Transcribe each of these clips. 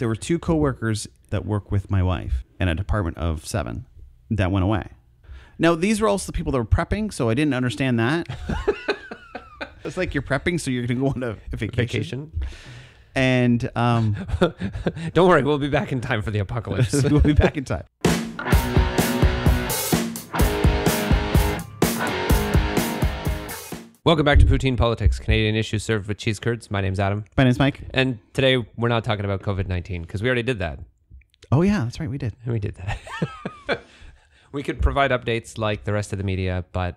There were 2 coworkers that work with my wife in a department of 7 that went away. Now, these were also the people that were prepping, so I didn't understand that. It's like you're prepping, so you're going to go on a vacation. And don't worry, we'll be back in time for the apocalypse. We'll be back in time. Welcome back to Poutine Politics, Canadian issues served with cheese curds. My name's Adam. My name's Mike. And today we're not talking about COVID-19 because we already did that. Oh, yeah, that's right. We did. We did that. We could provide updates like the rest of the media, but...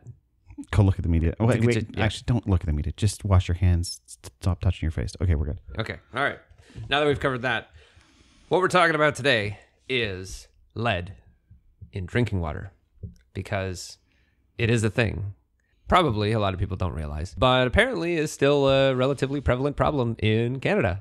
Go look at the media. Oh, wait. Actually, don't look at the media. Just wash your hands. Stop touching your face. Okay, we're good. Okay. All right. Now that we've covered that, what we're talking about today is lead in drinking water because it is a thing. Probably a lot of people don't realize, but apparently is still a relatively prevalent problem in Canada.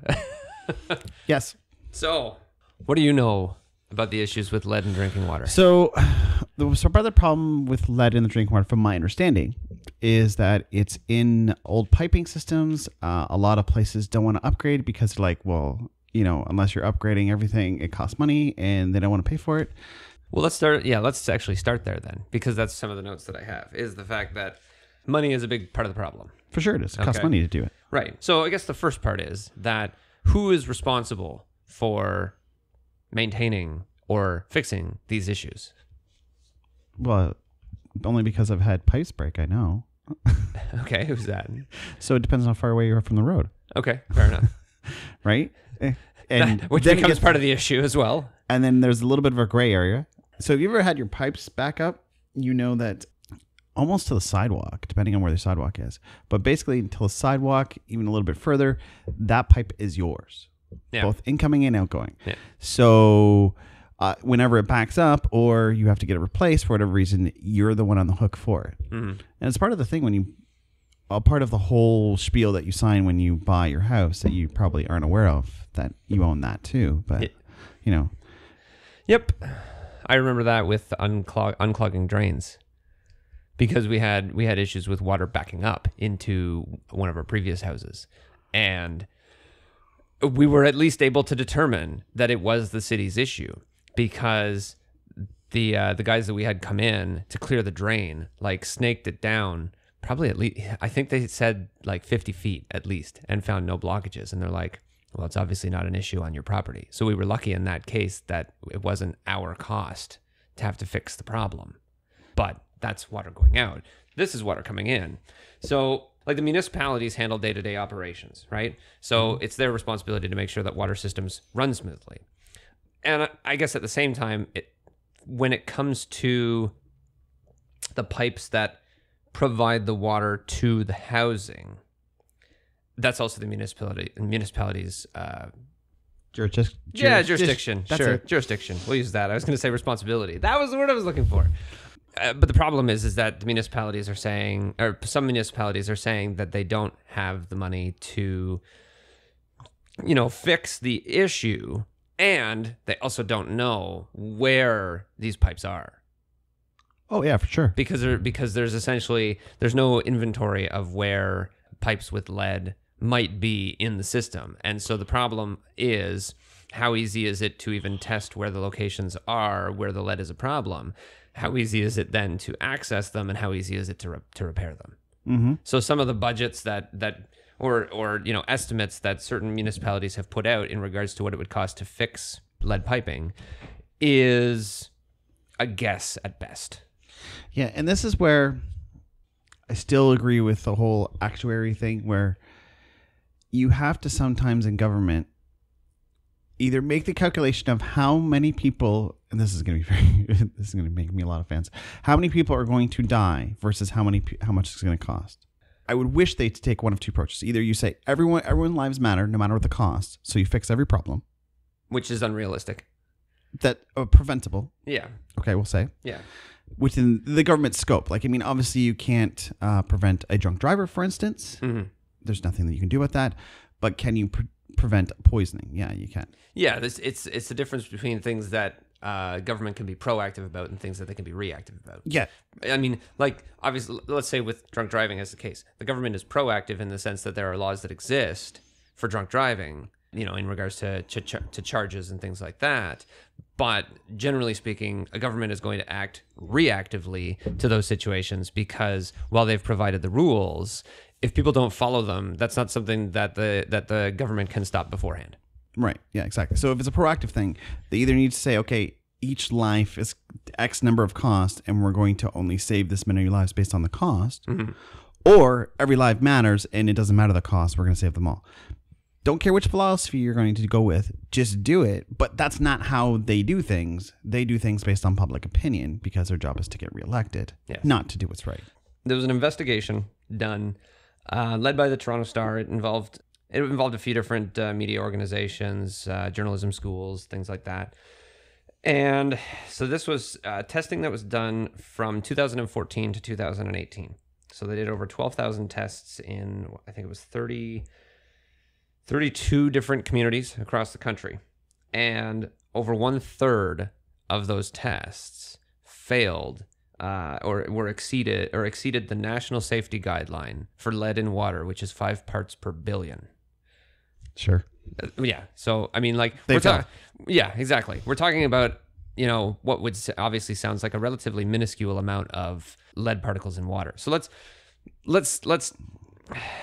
Yes. So, what do you know about the issues with lead in drinking water? So, part of the problem with lead in the drinking water, from my understanding, is that it's in old piping systems. A lot of places don't want to upgrade because they're like, well, you know, unless you're upgrading everything, it costs money and they don't want to pay for it. Well, let's start. Yeah, let's actually start there then, because that's some of the notes that I have, is the fact that money is a big part of the problem. For sure it is. It costs money to do it. Right. So I guess the first part is that who is responsible for maintaining or fixing these issues? Well, only because I've had pipes break, I know. Okay, who's that? So it depends on how far away you are from the road. Okay, fair enough. Right? And which then becomes part of the issue as well. And then there's a little bit of a gray area. So if you ever had your pipes back up, you know that almost to the sidewalk, depending on where the sidewalk is. But basically, until the sidewalk, even a little bit further, that pipe is yours. Yeah. Both incoming and outgoing. Yeah. So whenever it backs up or you have to get it replaced for whatever reason, you're the one on the hook for it. Mm-hmm. And it's part of the thing when you, part of the whole spiel that you sign when you buy your house that you probably aren't aware of, that you own that too. But, you know. Yep. I remember that with unclogging drains. Because we had issues with water backing up into one of our previous houses, and we were at least able to determine that it was the city's issue because the guys that we had come in to clear the drain snaked it down probably at least, I think they said 50 feet at least, and found no blockages. And they're like, well, it's obviously not an issue on your property. So we were lucky in that case that it wasn't our cost to have to fix the problem, but that's water going out. This is water coming in. So the municipalities handle day-to-day operations, right? So it's their responsibility to make sure that water systems run smoothly. And I guess at the same time, when it comes to the pipes that provide the water to the housing, that's also the municipality's jurisdiction. Yeah, jurisdiction. Sure, jurisdiction. We'll use that. I was going to say responsibility. That was the word I was looking for. But the problem is that the municipalities are saying, or some municipalities are saying that they don't have the money to, fix the issue, and they also don't know where these pipes are. Oh yeah, for sure. Because there's no inventory of where pipes with lead might be in the system, and so the problem is how easy is it to even test where the locations are where the lead is a problem. How easy is it then to access them, and how easy is it to repair them? Mm-hmm. So some of the budgets or estimates that certain municipalities have put out in regards to what it would cost to fix lead piping is a guess at best. Yeah, and this is where I still agree with the whole actuary thing, where you have to sometimes in government either make the calculation of how many people, and this is going to make me a lot of fans, how many people are going to die versus how much it's going to cost. I would wish they take one of two approaches. Either you say everyone lives matter no matter what the cost, so you fix every problem, which is unrealistic. That preventable. Yeah. Okay, we'll say. Yeah. Within the government scope, obviously you can't prevent a drunk driver, for instance. Mm-hmm. There's nothing that you can do with that, but can you prevent poisoning? Yeah, you can. Yeah, it's the difference between things that government can be proactive about and things that they can be reactive about. Yeah. I mean, obviously, let's say with drunk driving as the case, the government is proactive in the sense that there are laws that exist for drunk driving, in regards to charges and things like that. But generally speaking, a government is going to act reactively to those situations, because while they've provided the rules, if people don't follow them, that's not something that the government can stop beforehand. Right. Yeah, exactly. So if it's a proactive thing, they either need to say, okay, each life is X number of cost, and we're going to only save this many lives based on the cost, or every life matters and it doesn't matter the cost, we're going to save them all. Don't care which philosophy you're going to go with, just do it. But that's not how they do things. They do things based on public opinion, because their job is to get reelected, not to do what's right. There was an investigation done, led by the Toronto Star. It involved a few different media organizations, journalism schools, things like that. And so this was testing that was done from 2014 to 2018. So they did over 12,000 tests in, I think it was 32 different communities across the country. And over 1/3 of those tests failed or exceeded the national safety guideline for lead in water, which is 5 parts per billion. Sure. Yeah. So, I mean, like, yeah, exactly. We're talking about, what would obviously sounds like a relatively minuscule amount of lead particles in water. So let's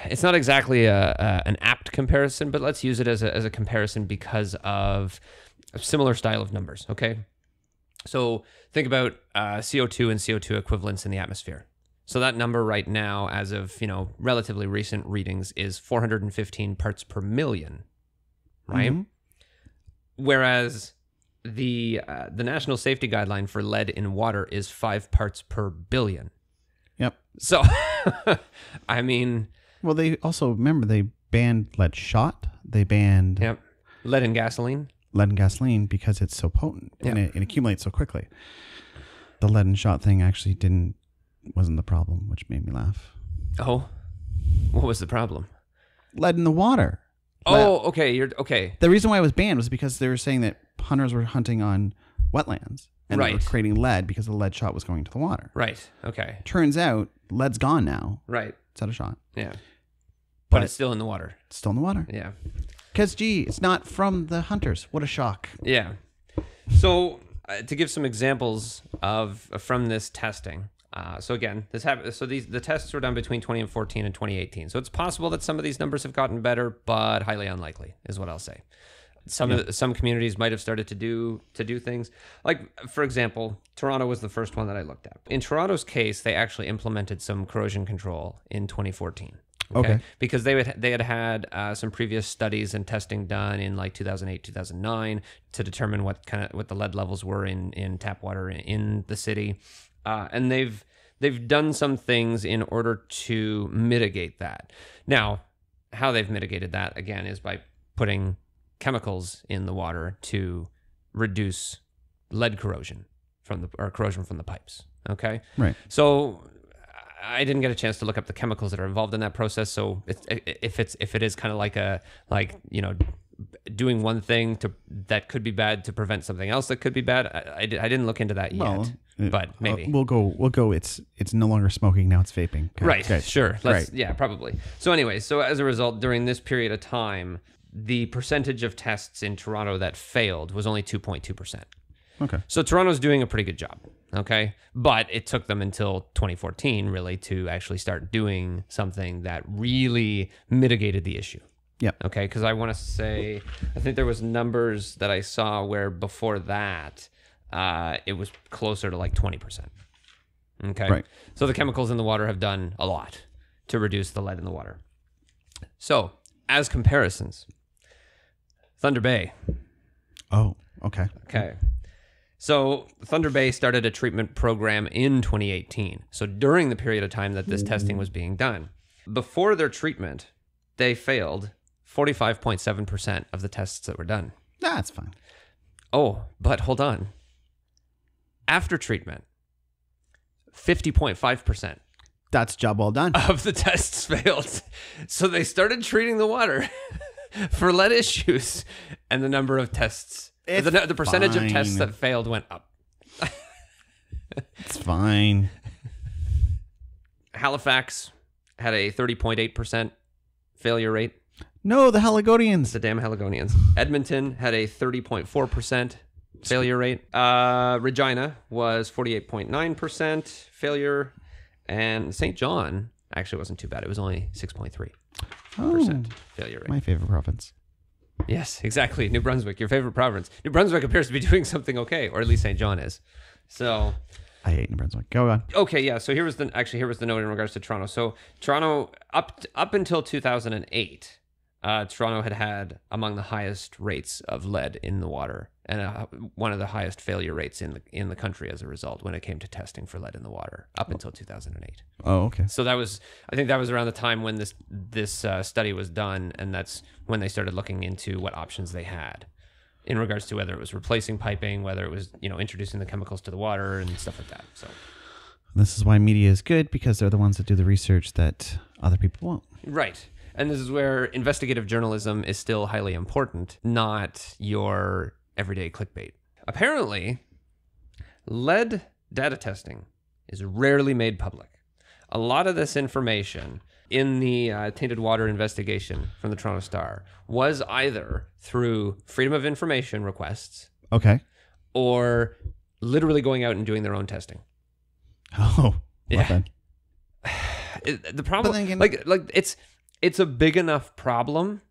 it's not exactly an apt comparison, but let's use it as a comparison because of a similar style of numbers. Okay. So think about CO2 and CO2 equivalents in the atmosphere. So that number right now, as of, relatively recent readings, is 415 parts per million, right? Mm-hmm. Whereas the national safety guideline for lead in water is 5 parts per billion. Yep. So, I mean... Well, they also, remember, they banned lead shot. They banned... Yep. Lead in gasoline. Lead in gasoline because it's so potent and it accumulates so quickly. The lead in shot thing actually wasn't the problem, which made me laugh. Oh? What was the problem? Lead in the water. Okay. Okay. The reason why it was banned was because they were saying that hunters were hunting on wetlands and they were creating lead because the lead shot was going to the water. Right. Okay. Turns out lead's gone now. Right. It's out of shot. Yeah. But it's still in the water. It's still in the water. Yeah. Because, it's not from the hunters. What a shock. Yeah. So to give some examples from this testing. So again, this happened. So the tests were done between 2014 and 2018. So it's possible that some of these numbers have gotten better, but highly unlikely is what I'll say. Some communities might have started to do things. Like, for example, Toronto was the first one that I looked at. In Toronto's case, they actually implemented some corrosion control in 2014. Okay. Because they had some previous studies and testing done in like 2008, 2009 to determine what the lead levels were in tap water in the city. And they've done some things in order to mitigate that. Now, how they've mitigated that, again, is by putting chemicals in the water to reduce lead corrosion from the pipes. Okay? Right. So I didn't get a chance to look up the chemicals that are involved in that process. So if it is kind of like doing one thing that could be bad to prevent something else that could be bad, I didn't look into that yet. But maybe we'll go. It's no longer smoking, now it's vaping. Right. Okay. Sure. Yeah, probably. So anyway, as a result, during this period of time, the percentage of tests in Toronto that failed was only 2.2%. Okay. So Toronto's doing a pretty good job. Okay. But it took them until 2014 really to actually start doing something that really mitigated the issue. Yeah. Okay. Because I want to say, I think there was numbers that I saw where before that, it was closer to like 20%. Okay. Right. So the chemicals in the water have done a lot to reduce the lead in the water. So as comparisons, Thunder Bay. Oh, okay. Okay. So Thunder Bay started a treatment program in 2018. So during the period of time that this testing was being done, before their treatment, they failed 45.7% of the tests that were done. That's fine. Oh, but hold on. After treatment, 50.5%. That's job well done. Of the tests failed. So they started treating the water for lead issues, and the number of tests, the percentage of tests that failed went up. It's fine. Halifax had a 30.8% failure rate. No, the Haligonians. The damn Haligonians. Edmonton had a 30.4% failure rate. Regina was 48.9% failure. And St. John actually wasn't too bad. It was only 6.3% failure rate. My favorite province. Yes, exactly. New Brunswick, your favorite province. New Brunswick appears to be doing something okay, or at least St. John is. So I hate New Brunswick. Go on. okay, yeah. So here was the note in regards to Toronto. So Toronto up until 2008, Toronto had among the highest rates of lead in the water, and one of the highest failure rates in the country as a result when it came to testing for lead in the water up until 2008. Oh, okay. So I think that was around the time when this study was done, and that's when they started looking into what options they had in regards to whether it was replacing piping, whether it was introducing the chemicals to the water and stuff like that. So this is why media is good, because they're the ones that do the research that other people won't. Right. And this is where investigative journalism is still highly important, not your everyday clickbait. Apparently, lead data testing is rarely made public. A lot of this information in the Tainted Water investigation from the Toronto Star was either through Freedom of Information requests, Okay. or literally going out and doing their own testing. Oh, Yeah. The problem, But then again- like it's a big enough problem,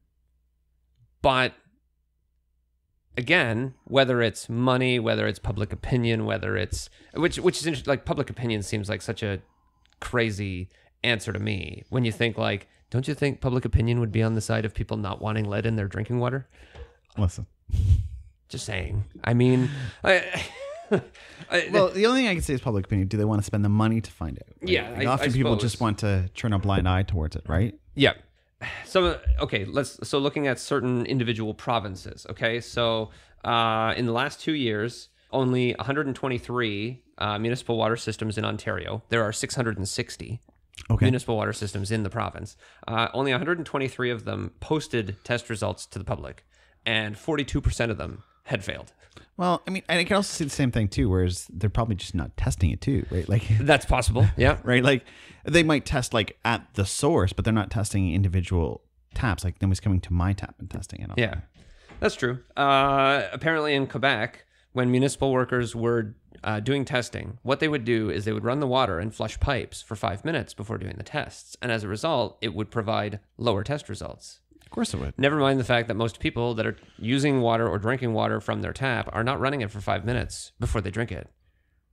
but again, whether it's money, whether it's public opinion, whether it's which is interesting. Like, public opinion seems like such a crazy answer to me when you think, like, don't you think public opinion would be on the side of people not wanting lead in their drinking water? Listen. Just saying. I mean, Well, the only thing I can say is public opinion. Do they want to spend the money to find out? Like, Yeah, I often people suppose. just want to turn a blind eye towards it, right? yeah. So looking at certain individual provinces. Okay, so in the last 2 years, only 123 municipal water systems in Ontario. There are 660 Okay. municipal water systems in the province. Only 123 of them posted test results to the public, and 42% of them had failed. Well, I mean, and I can also see the same thing too, whereas they're probably just not testing it too, right? Like, That's possible. Yeah. right? Like, they might test like at the source, but they're not testing individual taps. Like, nobody's coming to my tap and testing it. Yeah, that's true. Apparently in Quebec, when municipal workers were doing testing, what they would do is they would run the water and flush pipes for 5 minutes before doing the tests. And as a result, it would provide lower test results. Of course it would. Never mind the fact that most people that are using water or drinking water from their tap are not running it for 5 minutes before they drink it.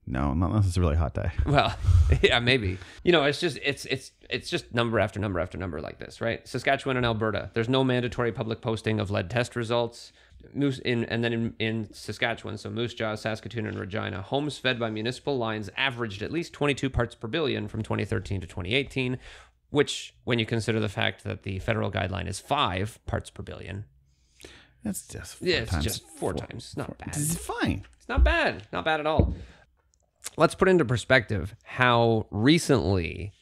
No, not unless it's a really hot day. Well, yeah, maybe. It's just number after number after number like this, right? Saskatchewan and Alberta, there's no mandatory public posting of lead test results. In Saskatchewan, so Moose Jaw, Saskatoon, and Regina, homes fed by municipal lines averaged at least 22 parts per billion from 2013 to 2018, which, when you consider the fact that the federal guideline is 5 parts per billion, That's just it's just four times. It's not bad. It's fine. It's not bad. Not bad at all. Let's put into perspective how recently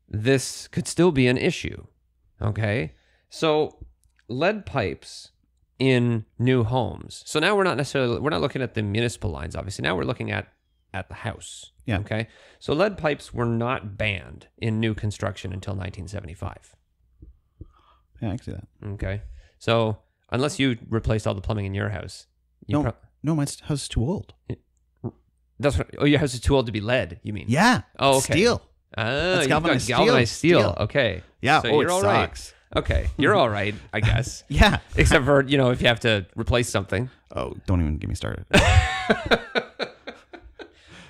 this could still be an issue. Okay? So, lead pipes in new homes. So now we're not looking at the municipal lines, obviously. Now we're looking at the house. Yeah. Okay? So lead pipes were not banned in new construction until 1975. Yeah, I can see that. Okay? So unless you replaced all the plumbing in your house, No, my house is too old. your house is too old to be lead, you mean? Yeah. Oh, okay. Steel. You've galvanized got galvanized steel. steel. Okay. Yeah. So it you're all right. sucks. Okay. You're all right, I guess. Yeah. Except for, if you have to replace something. Oh, don't even get me started.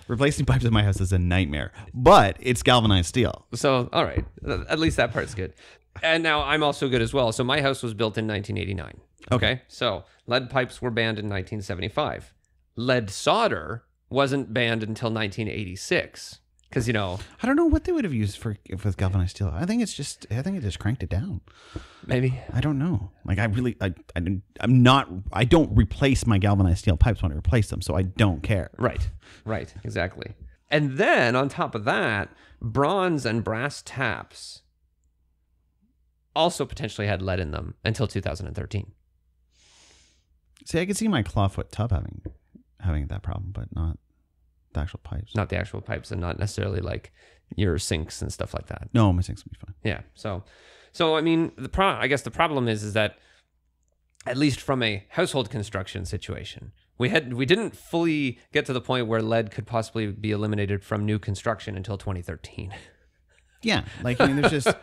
Replacing pipes in my house is a nightmare, but it's galvanized steel. So, all right. At least that part's good. And now I'm also good as well. So my house was built in 1989. Okay. So lead pipes were banned in 1975. Lead solder wasn't banned until 1986. Because, I don't know what they would have used with galvanized steel. I think it just cranked it down. maybe. I don't know. Like, I don't replace my galvanized steel pipes when I replace them, so I don't care. Right. Exactly. And then on top of that, bronze and brass taps also potentially had lead in them until 2013. See, I could see my clawfoot tub having that problem, but not the actual pipes. Not the actual pipes, and not necessarily like your sinks and stuff like that. No, my sinks will be fine. Yeah. So I mean, I guess the problem is that at least from a household construction situation, we didn't fully get to the point where lead could possibly be eliminated from new construction until 2013. Yeah, like I mean, there's just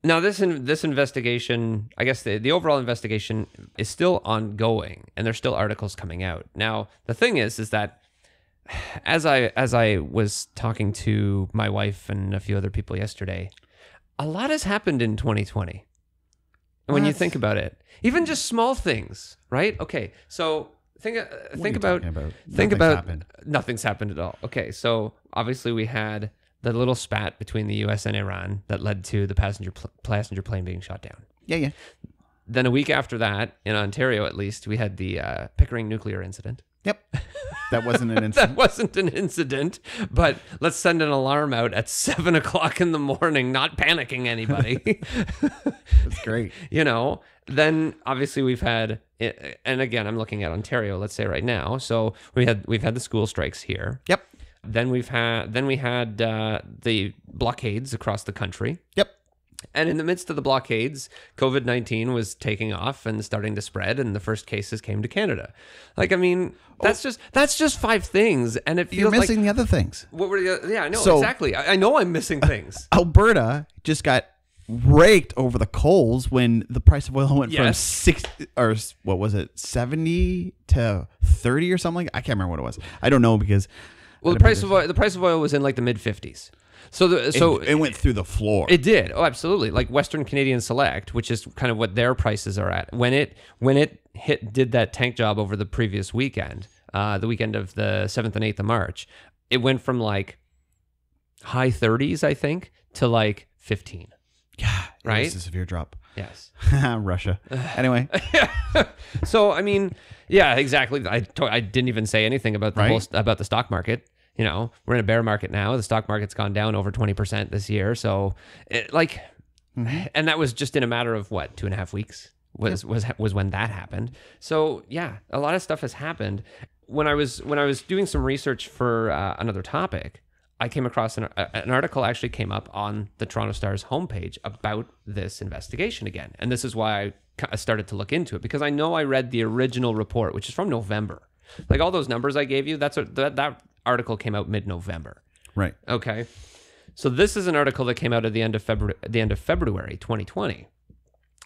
Now this investigation, I guess the overall investigation is still ongoing, and there's still articles coming out. Now the thing is that as I was talking to my wife and a few other people yesterday, a lot has happened in 2020. When you think about it, even just small things, right? Okay, so think about nothing's happened at all. Okay, so obviously we had the little spat between the U.S. and Iran that led to the passenger plane being shot down. Yeah. Then a week after that, in Ontario at least, we had the Pickering nuclear incident. Yep. That wasn't an incident. That wasn't an incident, but let's send an alarm out at 7 o'clock in the morning, not panicking anybody. That's great. Then obviously we've had, and again, I'm looking at Ontario, let's say right now. So we've had the school strikes here. Yep. Then we had the blockades across the country. Yep. And in the midst of the blockades, COVID-19 was taking off and starting to spread, and the first cases came to Canada. Like, I mean, that's just 5 things, and it feels you're missing the other things. What were the? Yeah, I know exactly. I know I'm missing things. Alberta just got raked over the coals when the price of oil went from 70 to 30 or something. I can't remember what it was. I don't know because the price of oil was in like the mid 50s. So it went through the floor. It did. Oh, absolutely. Like Western Canadian Select, which is kind of what their prices are at. When it did that tank job over the previous weekend, the weekend of the 7th and 8th of March, it went from like high 30s, I think, to like 15. Yeah. Right? It was a severe drop. Yes. Russia. Anyway. So, I mean, yeah, exactly. I didn't even say anything about about the stock market. We're in a bear market now. The stock market's gone down over 20% this year. So, and that was just in a matter of what, 2.5 weeks was when that happened. So, yeah, a lot of stuff has happened. When I was doing some research for another topic, I came across an article actually came up on the Toronto Star's homepage about this investigation again. And this is why I started to look into it, because I know I read the original report, which is from November. Like all those numbers I gave you, that article came out mid-November. Right. Okay. So this is an article that came out at the end of February 2020.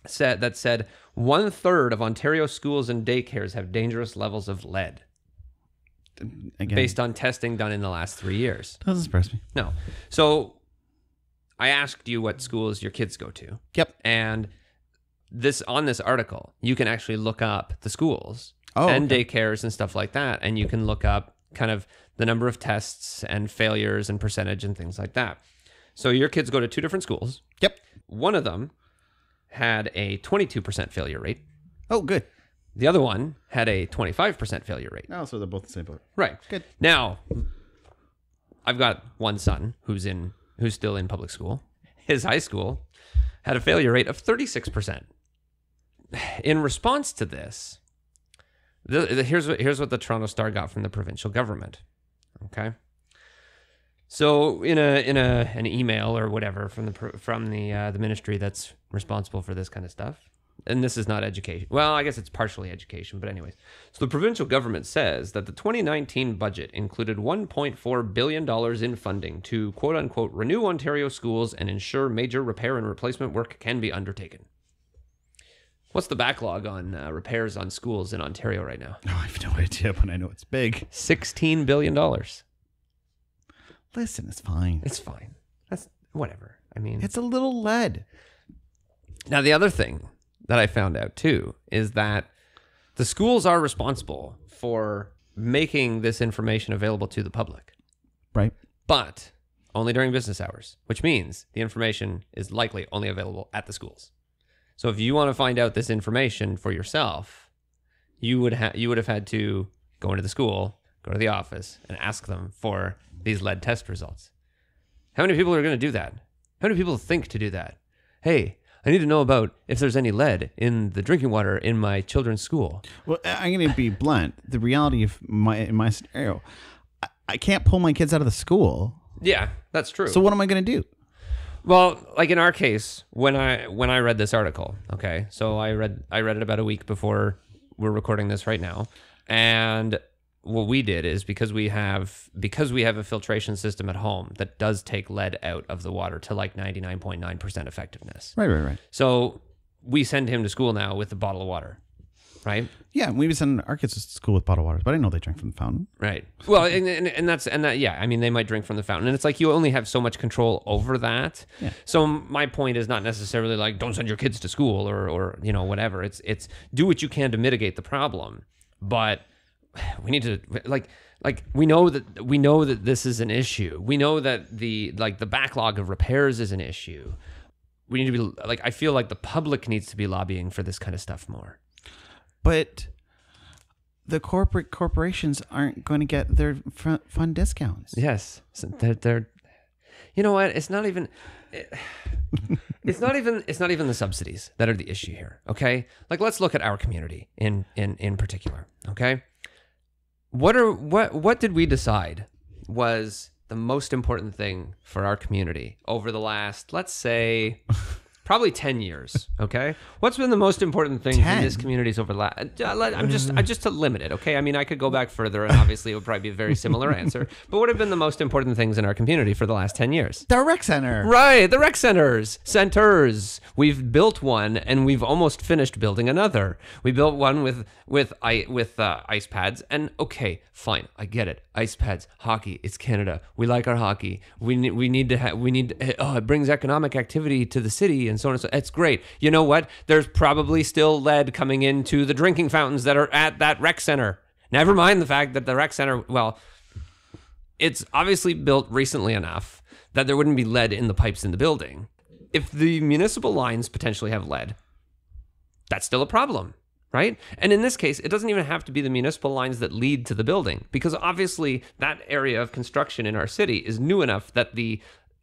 Said 1/3 of Ontario schools and daycares have dangerous levels of lead. Again, based on testing done in the last 3 years. Doesn't surprise me. No. So I asked you what schools your kids go to. Yep. And on this article, you can actually look up the schools and daycares and stuff like that. And you can look up kind of the number of tests and failures and percentage and things like that. So your kids go to 2 different schools. Yep. One of them had a 22% failure rate. Oh, good. The other one had a 25% failure rate. Oh, so they're both the same boat. Right. Good. Now, I've got one son who's still in public school. His high school had a failure rate of 36%. In response to this, here's what the Toronto Star got from the provincial government. Okay. So in an email or whatever from the ministry that's responsible for this kind of stuff, and this is not education. Well, I guess it's partially education, but anyways. So the provincial government says that the 2019 budget included $1.4 billion in funding to quote unquote renew Ontario schools and ensure major repair and replacement work can be undertaken. What's the backlog on repairs on schools in Ontario right now? No, I have no idea, but I know it's big. $16 billion. Listen, it's fine. It's fine. That's whatever. I mean, it's a little lead. Now, the other thing that I found out too is that the schools are responsible for making this information available to the public. Right. But only during business hours, which means the information is likely only available at the schools. So if you want to find out this information for yourself, you would have had to go into the school, go to the office, and ask them for these lead test results. How many people are going to do that? How many people think to do that? Hey, I need to know about if there's any lead in the drinking water in my children's school. Well, I'm going to be blunt. The reality of my scenario, I can't pull my kids out of the school. Yeah, that's true. So what am I going to do? Well, like in our case, when I read this article, okay, so I read it about a week before we're recording this right now, and what we did is because we have a filtration system at home that does take lead out of the water to like 99.9% effectiveness. Right. So we send him to school now with a bottle of water, right? Yeah, we would send our kids to school with bottled waters, but I didn't know they drank from the fountain. Right. Well, yeah. I mean, they might drink from the fountain, and it's like you only have so much control over that. Yeah. So my point is not necessarily like don't send your kids to school or whatever. It's do what you can to mitigate the problem, but we need to like we know that this is an issue. We know that the backlog of repairs is an issue. We need to be like, I feel like the public needs to be lobbying for this kind of stuff more. But the corporations aren't going to get their fund discounts. Yes, so they're. You know what? It's not even the subsidies that are the issue here. Okay, like let's look at our community in particular. Okay, what did we decide was the most important thing for our community over the last, let's say, probably 10 years, okay? What's been the most important thing in this community over the last... I'm just to limit it, okay? I mean, I could go back further, and obviously it would probably be a very similar answer. But what have been the most important things in our community for the last 10 years? The rec center. Right, the rec centers. We've built one, and we've almost finished building another. We built one with ice pads, and okay, fine, I get it. Ice pads, hockey, it's Canada. We like our hockey. It brings economic activity to the city and so on and so. It's great. You know what? There's probably still lead coming into the drinking fountains that are at that rec center. Never mind the fact that the rec center, well, it's obviously built recently enough that there wouldn't be lead in the pipes in the building. If the municipal lines potentially have lead, that's still a problem. Right? And in this case, it doesn't even have to be the municipal lines that lead to the building, because obviously that area of construction in our city is new enough that the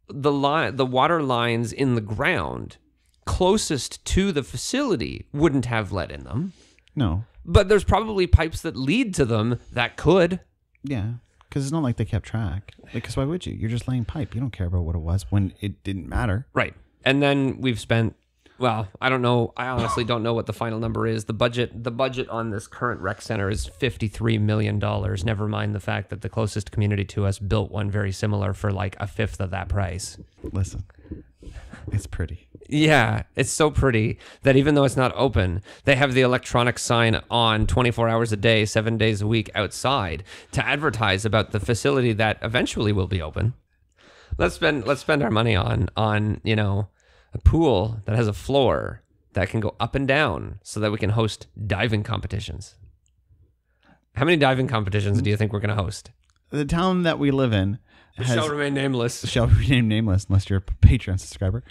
water lines in the ground closest to the facility wouldn't have lead in them. No. But there's probably pipes that lead to them that could. Yeah. Because it's not like they kept track. Because why would you? You're just laying pipe. You don't care about what it was when it didn't matter. Right. And then we've spent... Well, I don't know. I honestly don't know what the final number is. The budget on this current rec center is $53 million. Never mind the fact that the closest community to us built one very similar for like a fifth of that price. Listen, it's pretty. Yeah, it's so pretty that even though it's not open, they have the electronic sign on 24 hours a day, 7 days a week outside to advertise about the facility that eventually will be open. Let's spend our money on a pool that has a floor that can go up and down so that we can host diving competitions. How many diving competitions do you think we're going to host? The town that we live in shall remain nameless. Shall remain nameless unless you're a Patreon subscriber.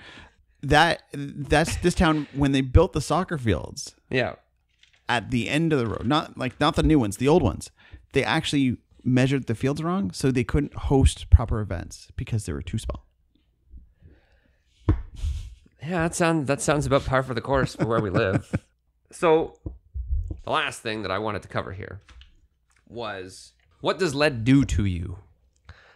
That's this town when they built the soccer fields. Yeah. At the end of the road, not the new ones, the old ones. They actually measured the fields wrong, so they couldn't host proper events because they were too small. Yeah, that sounds about par for the course for where we live. So, the last thing that I wanted to cover here was, what does lead do to you?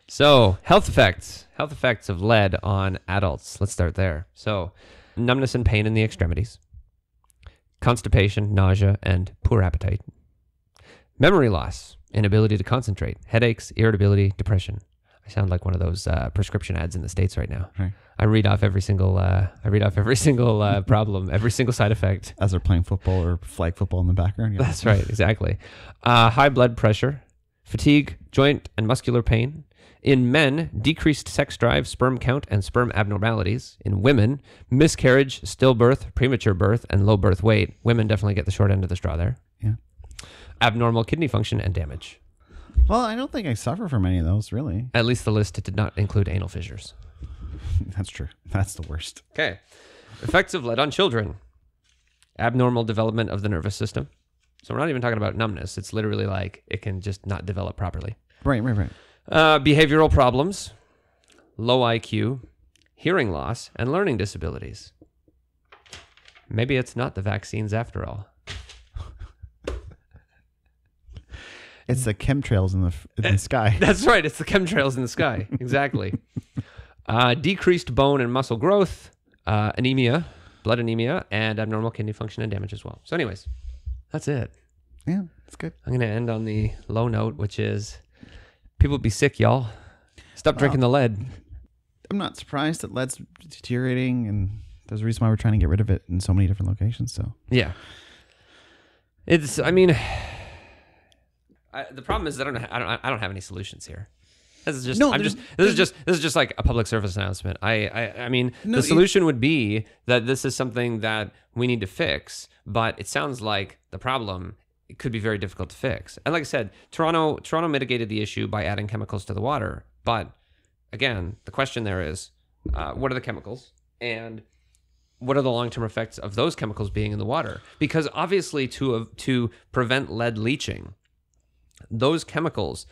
So, health effects of lead on adults. Let's start there. So, numbness and pain in the extremities, constipation, nausea, and poor appetite, memory loss, inability to concentrate, headaches, irritability, depression. I sound like one of those prescription ads in the States right now. Right. I read off every single problem, every single side effect. As they're playing football or flag football in the background. Yeah. That's right, exactly. High blood pressure, fatigue, joint and muscular pain. In men, decreased sex drive, sperm count, and sperm abnormalities. In women, miscarriage, stillbirth, premature birth, and low birth weight. Women definitely get the short end of the straw there. Yeah. Abnormal kidney function and damage. Well, I don't think I suffer from any of those, really. At least the list did not include anal fissures. That's true. That's the worst. Okay. Effects of lead on children. Abnormal development of the nervous system. So we're not even talking about numbness. It's literally like it can just not develop properly. Right. Behavioral problems, low IQ, hearing loss, and learning disabilities. Maybe it's not the vaccines after all. It's the chemtrails in the sky. That's right. It's the chemtrails in the sky. Exactly. decreased bone and muscle growth, anemia, blood anemia, and abnormal kidney function and damage as well. So anyways, that's it. Yeah, that's good. I'm going to end on the low note, which is people be sick, y'all. Stop drinking the lead. I'm not surprised that lead's deteriorating, and there's a reason why we're trying to get rid of it in so many different locations. So yeah, I mean, the problem is that I don't have any solutions here. This is just like a public service announcement. I mean, the solution would be that this is something that we need to fix, but it sounds like the problem could be very difficult to fix. And like I said, Toronto mitigated the issue by adding chemicals to the water. But again, the question there is, what are the chemicals, and what are the long-term effects of those chemicals being in the water? Because obviously, to prevent lead leaching, those chemicals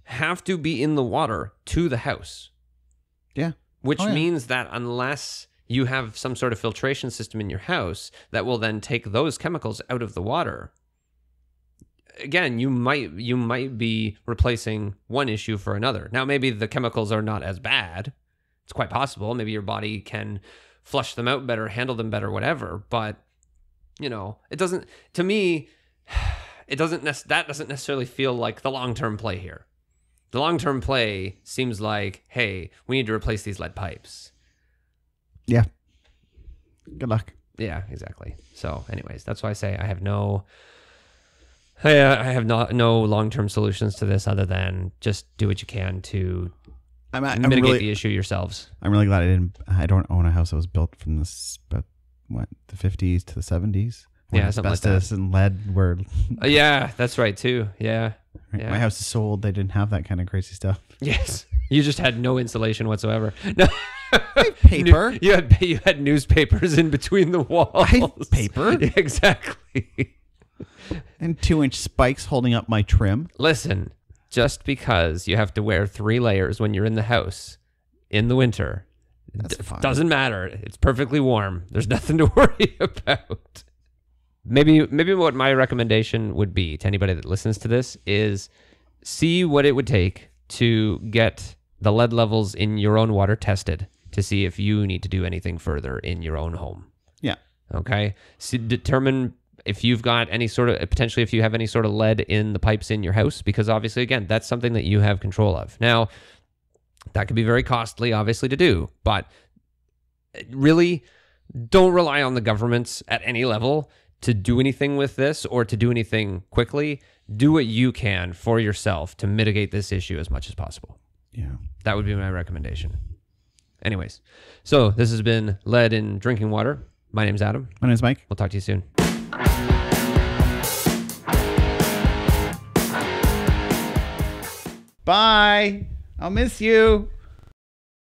have to be in the water to the house. Yeah. Which means that unless you have some sort of filtration system in your house that will then take those chemicals out of the water, again, you might be replacing one issue for another. Now, maybe the chemicals are not as bad. It's quite possible. Maybe your body can flush them out better, handle them better, whatever. But, it doesn't, to me, that doesn't necessarily feel like the long-term play here. The long-term play seems like, hey, we need to replace these lead pipes. Yeah. Good luck. Yeah, exactly. So anyways, that's why I say I have no long-term solutions to this other than just do what you can to mitigate the issue yourselves. I'm really glad I don't own a house that was built from the 50s to the 70s. Yeah, something like that. Asbestos and lead were... yeah, that's right too. Yeah. Right. Yeah. My house is so old, they didn't have that kind of crazy stuff. Yes. You just had no insulation whatsoever. No. Paper. You had newspapers in between the walls. Paper? Yeah, exactly. And 2-inch spikes holding up my trim. Listen, just because you have to wear 3 layers when you're in the house in the winter, doesn't matter. It's perfectly warm. There's nothing to worry about. Maybe what my recommendation would be to anybody that listens to this is see what it would take to get the lead levels in your own water tested to see if you need to do anything further in your own home. Yeah. Okay. So determine if you've got any sort of, potentially if you have any sort of lead in the pipes in your house, because obviously, again, that's something that you have control of. Now, that could be very costly, obviously, to do, but really don't rely on the governments at any level to do anything with this or to do anything quickly. Do what you can for yourself to mitigate this issue as much as possible. Yeah. That would be my recommendation. Anyways, so this has been Lead in Drinking Water. My name's Adam. My name's Mike. We'll talk to you soon. Bye. I'll miss you.